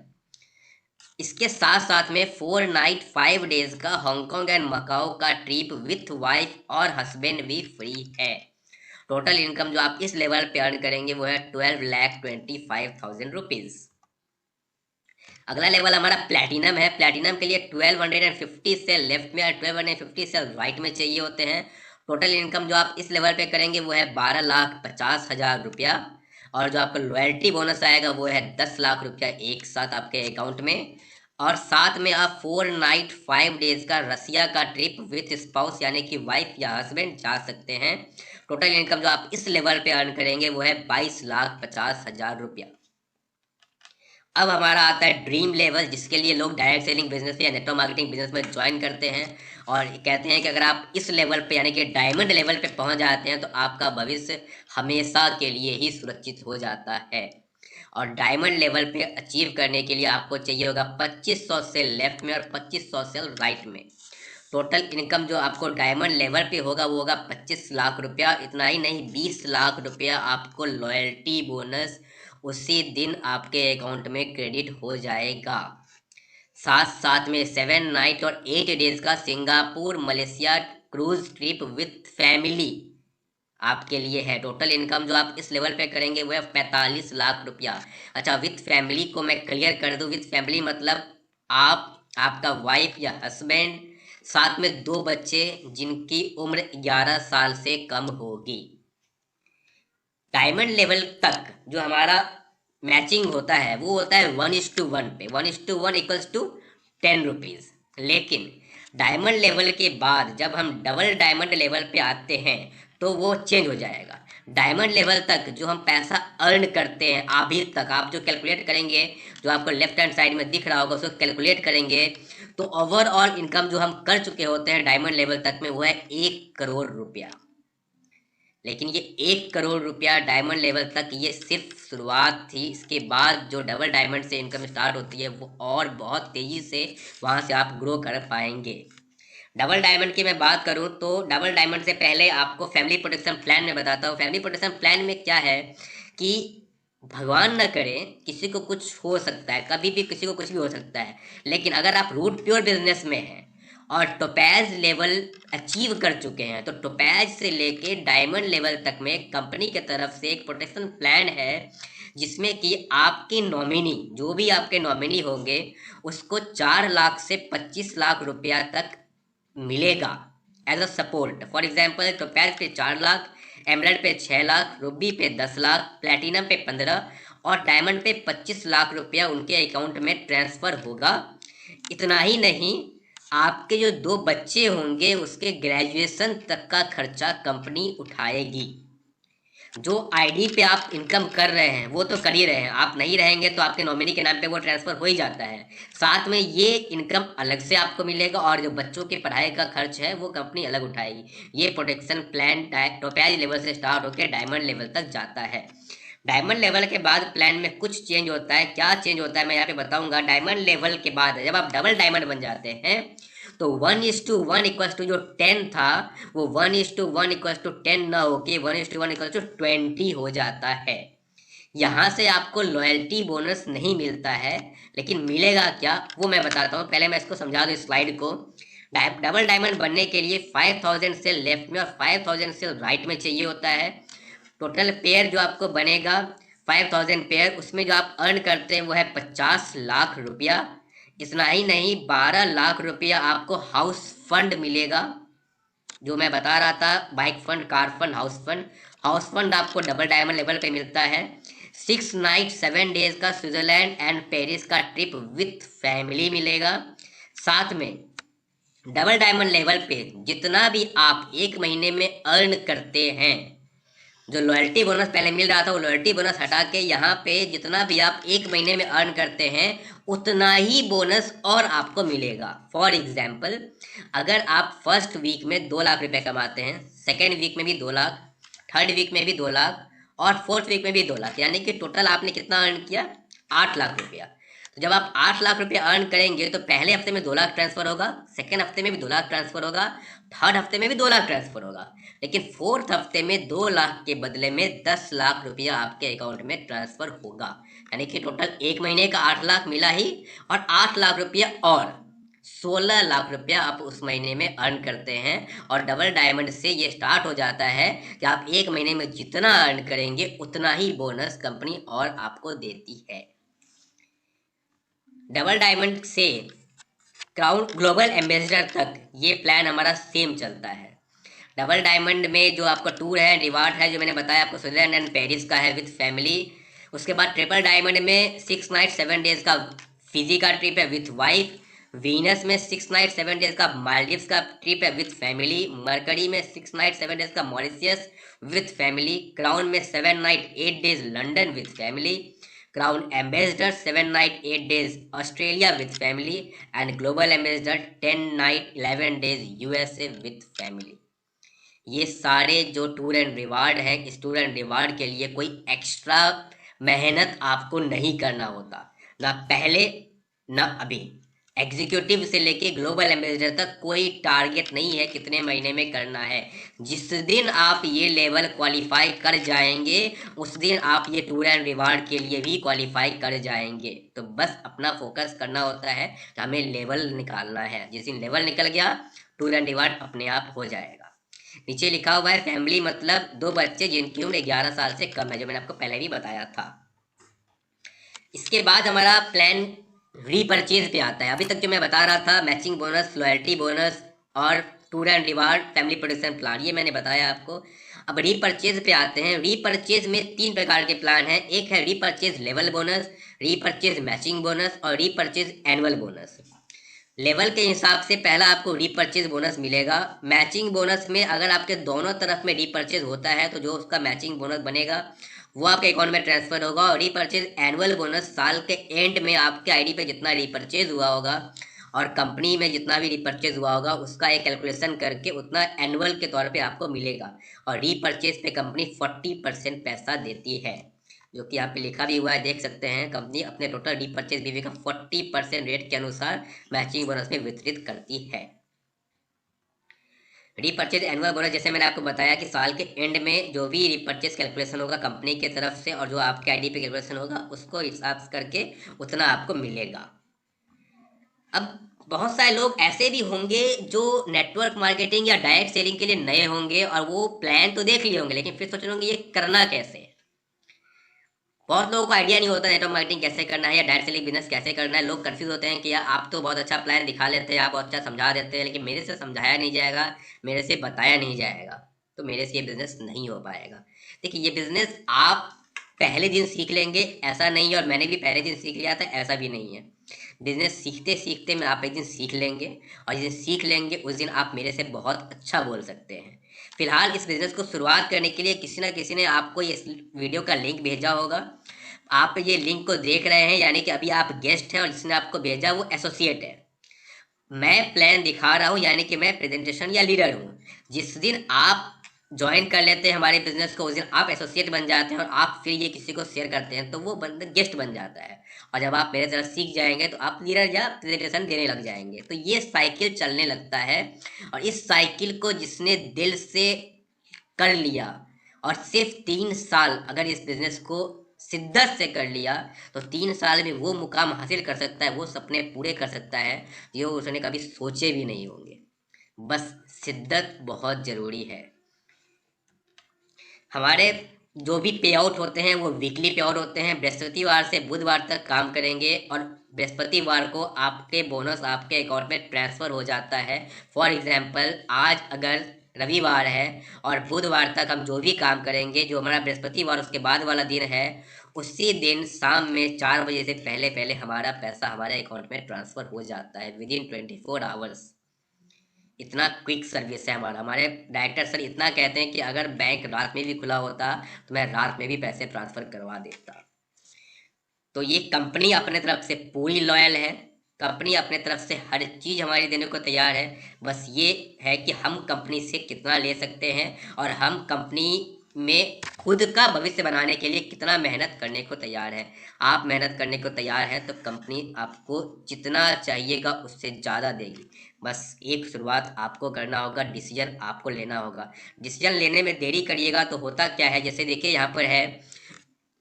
इसके साथ साथ में 4 नाइट 5 डेज का हांगकांग एंड मकाओ का ट्रिप विथ वाइफ और हस्बैंड भी फ्री है। टोटल इनकम जो आप इस लेवल पे अर्न करेंगे वो है 12,25,000 रुपीज। अगला लेवल हमारा प्लेटिनम है। प्लेटिनम के लिए 1250 सेल लेफ्ट में और 1250 सेल राइट में चाहिए होते हैं। टोटल इनकम जो आप इस लेवल पे करेंगे वो है 12,50,000 रुपया। और जो आपका लॉयल्टी बोनस आएगा वो है 10 लाख रुपया एक साथ आपके अकाउंट में। और साथ में आप 4 नाइट 5 डेज का रसिया का ट्रिप विथ स्पाउस यानी कि वाइफ या हस्बैंड जा सकते हैं। टोटल इनकम जो आप इस लेवल पे अर्न करेंगे वो है 22,50,000 रुपया। अब हमारा आता है ड्रीम लेवल, जिसके लिए लोग डायरेक्ट सेलिंग बिजनेस या नेटवर्क मार्केटिंग बिजनेस में ज्वाइन करते हैं और कहते हैं कि अगर आप इस लेवल पे यानी कि डायमंड लेवल पे पहुंच जाते हैं तो आपका भविष्य हमेशा के लिए ही सुरक्षित हो जाता है। और डायमंड लेवल पे अचीव करने के लिए आपको चाहिए होगा 2500 सेल लेफ्ट में और 2500 सेल राइट में। टोटल इनकम जो आपको डायमंड लेवल पे होगा वो होगा 25 लाख रुपया। इतना ही नहीं, 20 लाख रुपया आपको लॉयल्टी बोनस उसी दिन आपके अकाउंट में क्रेडिट हो जाएगा। साथ साथ में 7 नाइट और 8 डेज का Singapore Malaysia cruise trip with family आपके लिए है। टोटल इनकम जो आप इस लेवल पे करेंगे वो है 45 लाख रुपया। अच्छा, विथ फैमिली को मैं क्लियर कर दूं, विथ फैमिली मतलब आप, आपका वाइफ या हस्बैंड, साथ में 2 बच्चे जिनकी उम्र 11 साल से कम होगी। डायमंड लेवल तक जो हमारा मैचिंग होता है वो होता है 1:1 पे, 1:1 इक्वल्स टू 10 रुपीज। लेकिन डायमंड लेवल के बाद जब हम डबल डायमंड लेवल पे आते हैं तो वो चेंज हो जाएगा। डायमंड लेवल तक जो हम पैसा अर्न करते हैं अभी तक, आप जो कैलकुलेट करेंगे, जो आपको लेफ्ट हैंड साइड में दिख रहा होगा उसको कैलकुलेट करेंगे तो ओवरऑल इनकम जो हम कर चुके होते हैं डायमंड लेवल तक में वो है 1 करोड़ रुपया। लेकिन ये 1 करोड़ रुपया डायमंड लेवल तक ये सिर्फ शुरुआत थी। इसके बाद जो डबल डायमंड से इनकम स्टार्ट होती है वो और बहुत तेज़ी से वहाँ से आप ग्रो कर पाएंगे। डबल डायमंड की मैं बात करूँ तो डबल डायमंड से पहले आपको फैमिली प्रोटेक्शन प्लान में बताता हूँ। फैमिली प्रोटेक्शन प्लान में क्या है कि भगवान न करे किसी को कुछ हो सकता है, कभी भी किसी को कुछ भी हो सकता है, लेकिन अगर आप रूट प्योर बिजनेस में हैं और टोपैज लेवल अचीव कर चुके हैं तो टोपैज से लेके डायमंड लेवल तक में कंपनी के तरफ से एक प्रोटेक्शन प्लान है जिसमें कि आपके नॉमिनी, जो भी आपके नॉमिनी होंगे, उसको 4 लाख से 25 लाख रुपया तक मिलेगा as a support. For example टोपैज पे 4 लाख, एमराल्ड पे 6 लाख, रूबी पे 10 लाख, प्लेटिनम पे 15 और डायमंड पे 25 लाख रुपया उनके अकाउंट में ट्रांसफर होगा। इतना ही नहीं, आपके जो 2 बच्चे होंगे उसके ग्रेजुएशन तक का खर्चा कंपनी उठाएगी। जो आईडी पे आप इनकम कर रहे हैं वो तो कर ही रहे हैं, आप नहीं रहेंगे तो आपके नॉमिनी के नाम पे वो ट्रांसफर हो ही जाता है। साथ में ये इनकम अलग से आपको मिलेगा और जो बच्चों की पढ़ाई का खर्च है वो कंपनी अलग उठाएगी। ये प्रोटेक्शन प्लान टोपैज लेवल से स्टार्ट होकर डायमंड लेवल तक जाता है। डायमंड लेवल के बाद प्लान में कुछ चेंज होता है। क्या चेंज होता है मैं यहाँ पे बताऊंगा। डायमंड लेवल के बाद जब आप डबल डायमंड बन जाते हैं तो 1:1 इक्वल्स टू जो 10 था वो 1:1 इक्वल्स टू 10 ना होके 1:1 इक्वल्स टू 20 हो जाता है। यहाँ से आपको लॉयल्टी बोनस नहीं मिलता है, लेकिन मिलेगा क्या वो मैं बताता हूँ। पहले मैं इसको समझा दूँ स्लाइड को। डबल डायमंड बनने के लिए 5000 सेल लेफ्ट में और 5000 सेल राइट में चाहिए होता है। टोटल पेयर जो आपको बनेगा 5000 पेयर, उसमें जो आप अर्न करते हैं वो है 50 लाख रुपया। इतना ही नहीं, 12 लाख रुपया आपको हाउस फंड मिलेगा, जो मैं बता रहा था, bike fund, car fund, house fund. House fund आपको डबल डायमंड लेवल पे मिलता है। 6 नाइट 7 डेज का स्विट्जरलैंड एंड पेरिस का ट्रिप विथ फैमिली मिलेगा। साथ में डबल डायमंड लेवल पे जितना भी आप एक महीने में अर्न करते हैं, जो लॉयल्टी बोनस पहले मिल रहा था वो लॉयल्टी बोनस हटा के यहाँ पे जितना भी आप एक महीने में अर्न करते हैं उतना ही बोनस और आपको मिलेगा। फॉर एग्जाम्पल, अगर आप फर्स्ट वीक में 2 लाख रुपए कमाते हैं, सेकेंड वीक में भी 2 लाख, थर्ड वीक में भी 2 लाख और फोर्थ वीक में भी 2 लाख, यानी कि टोटल आपने कितना अर्न किया, 8 लाख रुपया। तो जब आप 8 लाख रुपया अर्न करेंगे तो पहले हफ्ते में 2 लाख ट्रांसफर होगा, सेकेंड हफ्ते में भी 2 लाख ट्रांसफर होगा, थर्ड हफ्ते में भी 2 लाख ट्रांसफर होगा, लेकिन फोर्थ हफ्ते में 2 लाख के बदले में 10 लाख रुपया आपके अकाउंट में ट्रांसफर होगा। यानी कि टोटल एक महीने का 8 लाख मिला ही और 8 लाख रुपया और 16 लाख रुपया आप उस महीने में अर्न करते हैं। और डबल डायमंड से ये स्टार्ट हो जाता है कि आप एक महीने में जितना अर्न करेंगे उतना ही बोनस कंपनी और आपको देती है। डबल डायमंड से क्राउन ग्लोबल एम्बेसडर तक ये प्लान हमारा सेम चलता है। डबल डायमंड में जो आपका टूर है, रिवार्ड है, जो मैंने बताया आपको, स्विट्जरलैंड एंड पेरिस का है विद फैमिली। उसके बाद ट्रिपल डायमंड में 6 नाइट 7 डेज का फिजी का ट्रिप है विथ वाइफ। वीनस में 6 नाइट 7 डेज का मालदीव्स का ट्रिप है विथ फैमिली। मरकरी में 6 नाइट 7 डेज का मॉरिशियस विथ फैमिली। क्राउन में 7 night 8 days London with family. Crown ambassador 7 night 8 days Australia with family. And global ambassador 10 night 11 days USA with family. ये सारे जो tour and reward है, इस tour and reward के लिए कोई एक्स्ट्रा मेहनत आपको नहीं करना होता, ना पहले ना अभी। एग्जीक्यूटिव से लेके ग्लोबल एम्बेसडर तक कोई टारगेट नहीं है कितने महीने में करना है। जिस दिन आप ये लेवल क्वालिफाई कर जाएंगे उस दिन आप ये टूर एंड रिवार्ड के लिए भी क्वालिफाई कर जाएंगे। तो बस अपना फोकस करना होता है कि हमें लेवल निकालना है। जिस दिन लेवल निकल गया टूर एंड रिवार्ड अपने आप हो जाएगा। नीचे लिखा हुआ है फैमिली मतलब 2 बच्चे जिनकी उम्र 11 साल से कम है, जो मैंने आपको पहले भी बताया था। इसके बाद हमारा प्लान रीपरचेज पे आता है। अभी तक जो मैं बता रहा था मैचिंग बोनस, लॉयल्टी बोनस और tour and reward, family protection plan, ये मैंने बताया आपको। अब रीपरचेज पे आते हैं। रीपरचेज में 3 प्रकार के प्लान हैं। एक है repurchase level bonus, repurchase matching bonus और रीपरचेज एनुअल बोनस। लेवल के हिसाब से पहला आपको रीपरचेज बोनस मिलेगा। मैचिंग बोनस में अगर आपके दोनों तरफ में रीपरचेज होता है तो जो उसका मैचिंग बोनस बनेगा वो आपके अकाउंट में ट्रांसफर होगा। और रीपरचेज एनुअल बोनस साल के एंड में आपके आईडी पे जितना रीपरचेज हुआ होगा और कंपनी में जितना भी रीपरचेज हुआ होगा उसका एक कैलकुलेशन करके उतना एनुअल के तौर पे आपको मिलेगा। और रीपरचेज पे कंपनी 40% पैसा देती है, जो कि यहाँ पे लिखा भी हुआ है, देख सकते हैं। कंपनी अपने टोटल रीपरचेज बीवी का 40% रेट के अनुसार मैचिंग बोनस में वितरित करती है। रीपरचेज एनुअल बोनस जैसे मैंने आपको बताया कि साल के एंड में जो भी रीपरचेज कैलकुलेशन होगा कंपनी की तरफ से और जो आपके आईडी पे कैलकुलेशन होगा उसको हिसाब करके उतना आपको मिलेगा। अब बहुत सारे लोग ऐसे भी होंगे जो नेटवर्क मार्केटिंग या डायरेक्ट सेलिंग के लिए नए होंगे और वो प्लान तो देख लिए होंगे लेकिन फिर सोच रहे होंगे ये करना कैसे। बहुत लोगों को आइडिया नहीं होता नेटवर्क मार्केटिंग कैसे करना है या डायरेक्ट सेलिंग बिजनेस कैसे करना है। लोग कंफ्यूज होते हैं कि यार आप तो बहुत अच्छा प्लान दिखा लेते हैं, आप बहुत अच्छा समझा देते हैं, लेकिन मेरे से समझाया नहीं जाएगा, मेरे से बताया नहीं जाएगा तो मेरे से ये बिजनेस नहीं हो पाएगा। देखिए ये बिजनेस आप पहले दिन सीख लेंगे ऐसा नहीं है, और मैंने भी पहले दिन सीख लिया था ऐसा भी नहीं है। बिजनेस सीखते सीखते में आप एक दिन सीख लेंगे और जिस दिन सीख लेंगे उस दिन आप मेरे से बहुत अच्छा बोल सकते हैं। फिलहाल इस बिजनेस को शुरुआत करने के लिए किसी ना किसी ने आपको इस वीडियो का लिंक भेजा होगा। आप ये लिंक को देख रहे हैं यानी कि अभी आप गेस्ट हैं और जिसने आपको भेजा वो एसोसिएट है। मैं प्लान दिखा रहा हूँ यानी कि मैं प्रेजेंटेशन या लीडर हूँ। जिस दिन आप ज्वाइन कर लेते हैं हमारे बिजनेस को उस दिन आप एसोसिएट बन जाते हैं और आप फिर ये किसी को शेयर करते हैं तो वो बंदा गेस्ट बन जाता है। और जब आप मेरे तरह सीख जाएंगे तो आप लीडर या प्रेजेंटेशन देने लग जाएंगे। तो ये साइकिल चलने लगता है और इस साइकिल को जिसने दिल से कर लिया और सिर्फ 3 साल अगर इस बिजनेस को शिद्दत से कर लिया तो 3 साल में वो मुकाम हासिल कर सकता है, वो सपने पूरे कर सकता है जो उसने कभी सोचे भी नहीं होंगे। बस शिद्दत बहुत ज़रूरी है। हमारे जो भी पे आउट होते हैं वो वीकली पे आउट होते हैं। बृहस्पतिवार से बुधवार तक काम करेंगे और बृहस्पतिवार को आपके बोनस आपके अकाउंट में ट्रांसफ़र हो जाता है। फॉर एग्जांपल आज अगर रविवार है और बुधवार तक हम जो भी काम करेंगे, जो हमारा बृहस्पतिवार उसके बाद वाला दिन है, उसी दिन शाम में 4 बजे से पहले पहले हमारा पैसा हमारे अकाउंट में ट्रांसफ़र हो जाता है विदिन 24 आवर्स। इतना क्विक सर्विस है हमारा। हमारे डायरेक्टर सर इतना कहते हैं कि अगर बैंक रात में भी खुला होता तो मैं रात में भी पैसे ट्रांसफ़र करवा देता। तो ये कंपनी अपने तरफ से पूरी लॉयल है, कंपनी अपने तरफ से हर चीज़ हमारी देने को तैयार है। बस ये है कि हम कंपनी से कितना ले सकते हैं और हम कंपनी में खुद का भविष्य बनाने के लिए कितना मेहनत करने को तैयार है। आप मेहनत करने को तैयार हैं तो कंपनी आपको जितना चाहिएगा उससे ज़्यादा देगी। बस एक शुरुआत आपको करना होगा, डिसीजन आपको लेना होगा। डिसीजन लेने में देरी करिएगा तो होता क्या है, जैसे देखिए यहाँ पर है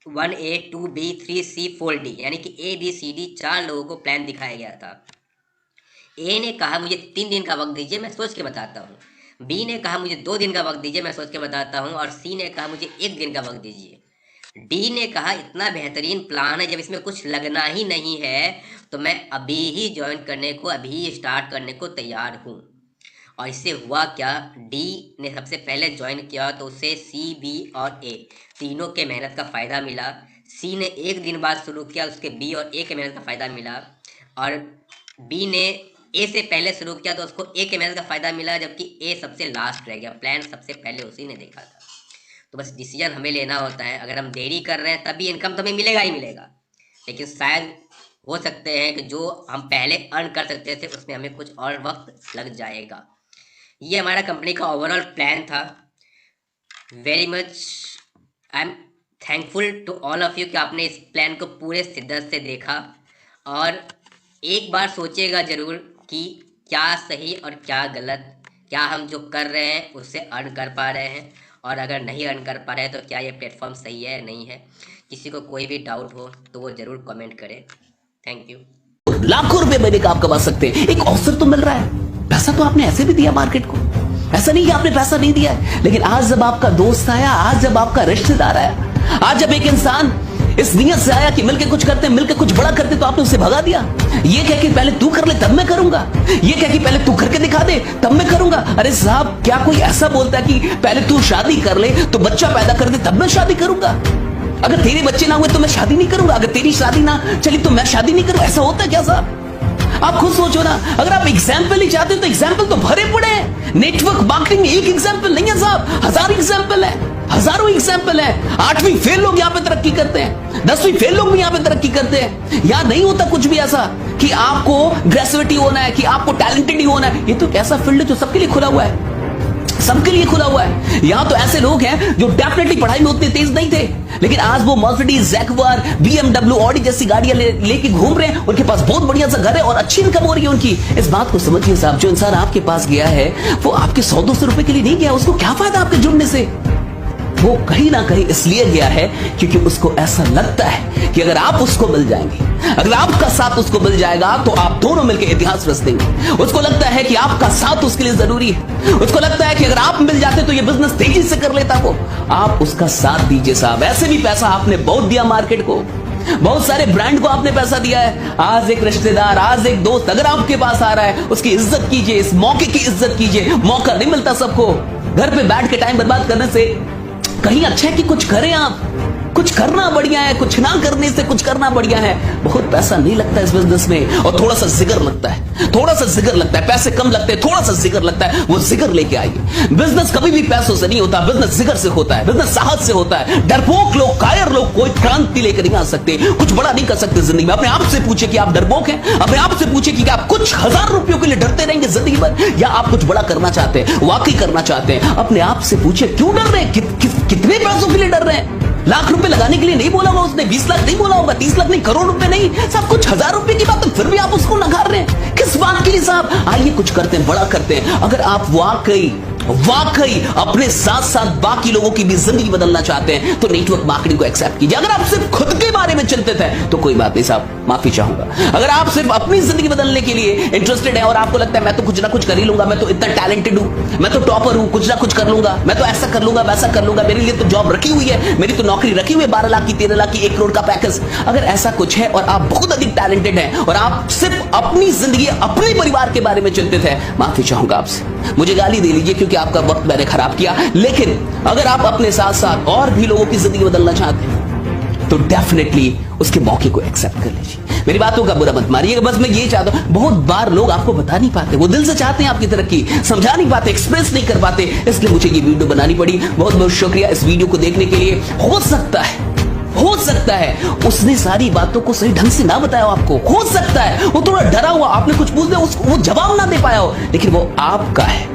1A 2B 3C 4D यानी कि ABCD 4 लोगों को प्लान दिखाया गया था। ए ने कहा मुझे 3 दिन का वक्त दीजिए, मैं सोच के बताता हूँ। बी ने कहा मुझे 2 दिन का वक्त दीजिए, मैं सोच के बताता हूँ। और सी ने कहा मुझे 1 दिन का वक्त दीजिए। डी ने कहा इतना बेहतरीन प्लान है, जब इसमें कुछ लगना ही नहीं है तो मैं अभी ही ज्वाइन करने को, अभी ही स्टार्ट करने को तैयार हूँ। और इससे हुआ क्या, डी ने सबसे पहले ज्वाइन किया तो उसे सी, बी और ए तीनों के मेहनत का फ़ायदा मिला। सी ने 1 दिन बाद शुरू किया, उसके बी और ए के मेहनत का फ़ायदा मिला। और बी ने ए से पहले शुरू किया तो उसको ए के मेहनत का फ़ायदा मिला, जबकि ए सबसे लास्ट रह गया। प्लान सबसे पहले उसी ने देखा था। तो बस डिसीजन हमें लेना होता है। अगर हम देरी कर रहे हैं तभी इनकम तो हमें मिलेगा ही मिलेगा, लेकिन शायद हो सकते हैं कि जो हम पहले अर्न कर सकते थे उसमें हमें कुछ और वक्त लग जाएगा। ये हमारा कंपनी का ओवरऑल प्लान था। Very much I am thankful to all of you कि आपने इस प्लान को पूरे शिद्दत से देखा। और एक बार सोचिएगा ज़रूर कि क्या सही और क्या गलत, क्या हम जो कर रहे हैं उससे अर्न कर पा रहे हैं, और अगर नहीं अर्न कर पा रहे हैं तो क्या ये प्लेटफॉर्म सही है या नहीं है। किसी को कोई भी डाउट हो तो वो ज़रूर कमेंट करे। Thank you. लाखों रुपए महीने का आप कमा सकते हैं, एक अवसर तो मिल रहा है। पैसा तो आपने ऐसे भी दिया मार्केट को, ऐसा नहीं कि आपने पैसा नहीं दिया है। लेकिन आज जब आपका दोस्त आया, आज जब आपका रिश्तेदार आया, आज जब एक इंसान इस नियत से आया कि मिलके कुछ करते हैं, मिलके कुछ बड़ा करते, तो आपने उसे भगा दिया। ये कह के पहले तू कर ले तब मैं करूंगा, ये कह के पहले तू करके दिखा दे तब मैं करूंगा। अरे साहब, क्या कोई ऐसा बोलता है कि पहले तू शादी कर ले, तो बच्चा पैदा कर दे तब मैं शादी करूंगा? अगर तेरे बच्चे ना हुए तो मैं शादी नहीं करूंगा, अगर तेरी शादी ना चली तो मैं शादी नहीं करूंगा? ऐसा होता है क्या साहब? आप खुद सोचो ना। अगर आप एग्जाम्पल ही चाहते हो तो एग्जाम्पल तो भरे पड़े हैं। नेटवर्क मार्केटिंग में एक एग्जाम्पल नहीं है साहब, 1000 एग्जाम्पल है, हजारों एग्जाम्पल है। 8वीं फेल लोग यहाँ पे तरक्की करते हैं, 10वीं फेल लोग भी यहाँ पे तरक्की करते हैं। यहाँ नहीं होता कुछ भी ऐसा कि आपको ग्रेसिविटी होना है, कि आपको टैलेंटेड ही होना है। ये तो एक ऐसा फील्ड है जो सबके लिए खुला हुआ है, सबके लिए खुला हुआ है। यहां तो ऐसे लोग हैं जो डेफिनेटली पढ़ाई में उतने तेज नहीं थे, लेकिन आज वो मर्सिडीज, जैगवार, BMW, ऑडी जैसी गाड़ियां लेके घूम रहे हैं। उनके पास बहुत बढ़िया सा घर है और अच्छी इनकम हो रही है उनकी। इस बात को समझिए साहब, जो इंसान आपके पास गया है वो आपके 100-200 रुपए के लिए नहीं गया। उसको क्या फायदा आपके जुड़ने से? वो कहीं ना कहीं इसलिए गया है क्योंकि उसको ऐसा लगता है कि अगर आप उसको मिल जाएंगे, अगर आपका साथ उसको मिल जाएगा तो आप दोनों मिलकर इतिहास रच देंगे। उसको लगता है कि आपका साथ उसके लिए जरूरी है। उसको लगता है कि अगर आप मिल जाते तो ये बिजनेस तेजी से कर लेता वो। आप उसका साथ दीजिए साहब। ऐसे भी पैसा आपने बहुत दिया मार्केट को, बहुत सारे ब्रांड को आपने पैसा दिया है। आज एक रिश्तेदार, आज एक दोस्त अगर आपके पास आ रहा है, उसकी इज्जत कीजिए, इस मौके की इज्जत कीजिए। मौका नहीं मिलता सबको। घर पे बैठ के टाइम बर्बाद करने से कहीं अच्छा है कि कुछ करें। आप कुछ करना बढ़िया है, कुछ ना करने से कुछ करना बढ़िया है। बहुत पैसा नहीं लगता इस बिजनेस में, और थोड़ा सा जिगर लगता है, थोड़ा सा जिगर लगता है। पैसे कम लगते हैं, थोड़ा सा जिगर लगता है। वो जिगर लेके आइए। बिजनेस कभी भी पैसों से नहीं होता, बिजनेस जिगर से होता है, बिजनेस साहस से होता है। डरपोक लोग, कायर लोग कोई क्रांति लेकर नहीं आ सकते, कुछ बड़ा नहीं कर सकते जिंदगी में। अपने आप से पूछे कि आप डरपोक हैं? अपने आप से पूछे कि आप कुछ 1000 रुपयों के लिए डरते रहेंगे जिंदगी भर, या आप कुछ बड़ा करना चाहते हैं, वाकई करना चाहते हैं? अपने आप से पूछे क्यों डर रहे हैं, कितने पैसों के लिए डर रहे हैं? लाख रुपए लगाने के लिए नहीं बोला होगा उसने, 20 लाख नहीं बोला होगा, 30 लाख नहीं, करोड़ रुपए नहीं, सब कुछ 1000 रुपए की बात है, फिर भी आप उसको नकार रहे हैं। किस बात के लिए साहब? आइए कुछ करते हैं, बड़ा करते हैं। अगर आप वाकई अपने साथ साथ बाकी लोगों की भी जिंदगी बदलना चाहते हैं तो नेटवर्क मार्केटिंग को एक्सेप्ट कीजिए। अगर आप सिर्फ खुद के बारे में चिंतित हैं तो कोई बात नहीं साहब, माफी चाहूंगा। अगर आप सिर्फ अपनी जिंदगी बदलने के लिए इंटरेस्टेड हैं और आपको लगता है मैं तो कुछ ना कुछ कर ही लूंगा, मैं तो इतना टैलेंटेड हूं, मैं तो टॉपर हूं, कुछ ना कुछ कर लूंगा, मैं तो ऐसा कर लूंगा, वैसा कर लूंगा, मेरे लिए तो जॉब रखी हुई है, मेरी तो नौकरी रखी हुई है, 12 लाख की, 13 लाख की, 1 करोड़ का पैकेज। अगर ऐसा कुछ है और आप बहुत अधिक टैलेंटेड हैं और आप सिर्फ अपनी जिंदगी, अपने परिवार के बारे में चिंतित है, माफी चाहूंगा आपसे। मुझे गाली दे लीजिए क्योंकि आपका वक्त मैंने खराब किया। लेकिन अगर आप अपने साथ साथ और भी लोगों की जिंदगी बदलना चाहते हैं तो डेफिनेटली उसके मौके को एक्सेप्ट कर लीजिए। मेरी बातों का बुरा मत मारिएगा। बस मैं ये चाहता हूं, बहुत बार लोग आपको बता नहीं पाते, वो दिल से चाहते हैं आपकी तरक्की, समझा नहीं पाते, एक्सप्रेस नहीं कर पाते, इसलिए मुझे ये वीडियो बनानी पड़ी। बहुत बहुत शुक्रिया इस वीडियो को देखने के लिए। हो सकता है उसने सारी बातों को सही ढंग से ना बताया आपको, हो सकता है वो थोड़ा डरा हुआ, आपने कुछ पूछ दिया उसको वो जवाब ना दे पाया हो, लेकिन वो आपका है,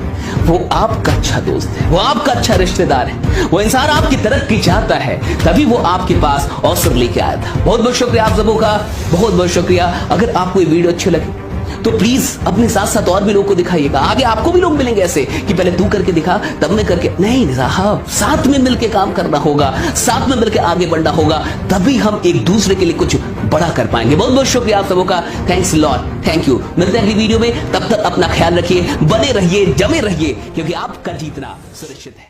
वो आपका अच्छा दोस्त है, वो आपका अच्छा रिश्तेदार है, वो इंसान आपकी तरक्की चाहता है, तभी वो आपके पास अवसर लेके आया था। बहुत बहुत शुक्रिया आप सबों का, बहुत बहुत शुक्रिया। अगर आपको ये वीडियो अच्छी लगी तो प्लीज अपने साथ साथ और भी लोगों को दिखाइएगा। आगे आपको भी लोग मिलेंगे ऐसे कि पहले तू करके दिखा तब मैं करके, नहीं साहब, साथ में मिलकर काम करना होगा, साथ में मिलकर आगे बढ़ना होगा, तभी हम एक दूसरे के लिए कुछ बड़ा कर पाएंगे। बहुत बहुत शुक्रिया आप सबों का, थैंक्स लॉट, थैंक यू। मिलते हैं अगली वीडियो में, तब तक अपना ख्याल रखिए, बने रहिए, जमे रहिए, क्योंकि आपका जीतना सुनिश्चित है।